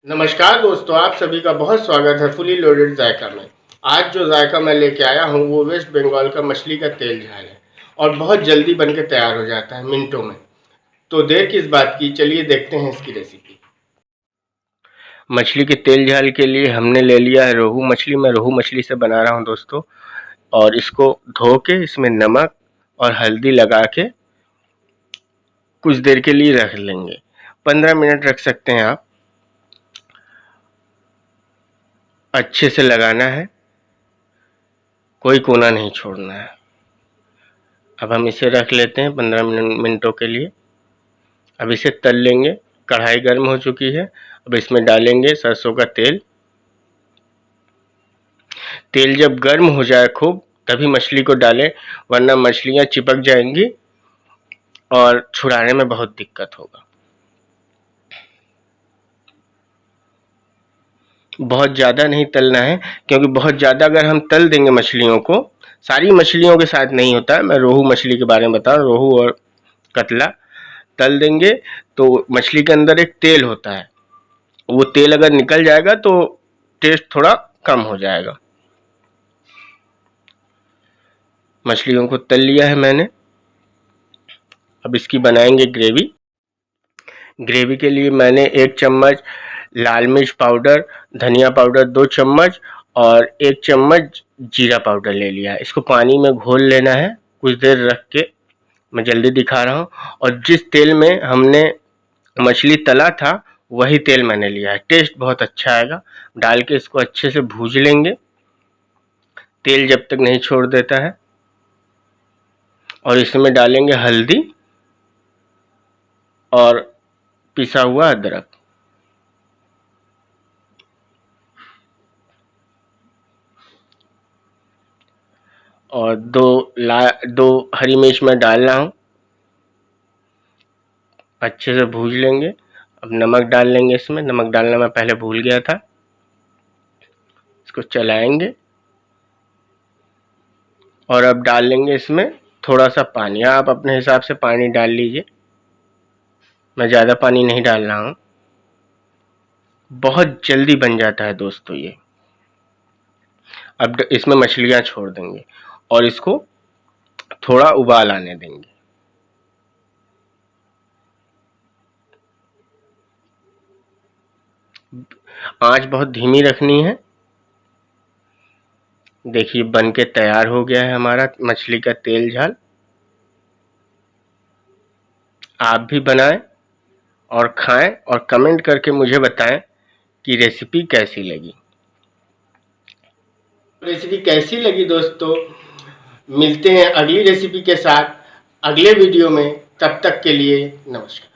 नमस्कार दोस्तों, आप सभी का बहुत स्वागत है फुली लोडेड जायका में। आज जो जायका मैं लेके आया हूँ वो वेस्ट बंगाल का मछली का तेल झाल है और बहुत जल्दी बनके तैयार हो जाता है मिनटों में। तो देर किस बात की, चलिए देखते हैं इसकी रेसिपी। मछली के तेल झाल के लिए हमने ले लिया है रोहू मछली। मैं रोहू मछली से बना रहा हूँ दोस्तों, और इसको धो के इसमें नमक और हल्दी लगा के कुछ देर के लिए रख लेंगे। 15 मिनट रख सकते हैं आप। अच्छे से लगाना है, कोई कोना नहीं छोड़ना है। अब हम इसे रख लेते हैं 15 मिनटों के लिए। अब इसे तल लेंगे। कढ़ाई गर्म हो चुकी है। अब इसमें डालेंगे सरसों का तेल। तेल जब गर्म हो जाए खूब तभी मछली को डालें, वरना मछलियां चिपक जाएंगी और छुड़ाने में बहुत दिक्कत होगा। बहुत ज़्यादा नहीं तलना है, क्योंकि बहुत ज़्यादा अगर हम तल देंगे मछलियों को, सारी मछलियों के साथ नहीं होता है, मैं रोहू मछली के बारे में बता रहा हूँ। रोहू और कतला तल देंगे तो मछली के अंदर एक तेल होता है, वो तेल अगर निकल जाएगा तो टेस्ट थोड़ा कम हो जाएगा। मछलियों को तल लिया है मैंने। अब इसकी बनाएंगे ग्रेवी। ग्रेवी के लिए मैंने 1 चम्मच लाल मिर्च पाउडर, धनिया पाउडर 2 चम्मच और 1 चम्मच जीरा पाउडर ले लिया है। इसको पानी में घोल लेना है कुछ देर रख के। मैं जल्दी दिखा रहा हूँ। और जिस तेल में हमने मछली तला था वही तेल मैंने लिया है। टेस्ट बहुत अच्छा आएगा। डाल के इसको अच्छे से भूज लेंगे तेल जब तक नहीं छोड़ देता है। और इसमें डालेंगे हल्दी और पिसा हुआ अदरक। और दो हरी मिर्च मैं डाल रहा हूँ। अच्छे से भूज लेंगे। अब नमक डाल लेंगे इसमें। नमक डालना मैं पहले भूल गया था। इसको चलाएंगे और अब डाल लेंगे इसमें थोड़ा सा पानी। आप अपने हिसाब से पानी डाल लीजिए, मैं ज़्यादा पानी नहीं डाल रहा हूँ। बहुत जल्दी बन जाता है दोस्तों ये। अब इसमें मछलियाँ छोड़ देंगे और इसको थोड़ा उबाल आने देंगे। आंच बहुत धीमी रखनी है। देखिए बन के तैयार हो गया है हमारा मछली का तेल झाल। आप भी बनाएं और खाएं और कमेंट करके मुझे बताएं कि रेसिपी कैसी लगी। रेसिपी कैसी लगी दोस्तों, मिलते हैं अगली रेसिपी के साथ अगले वीडियो में। तब तक के लिए नमस्कार।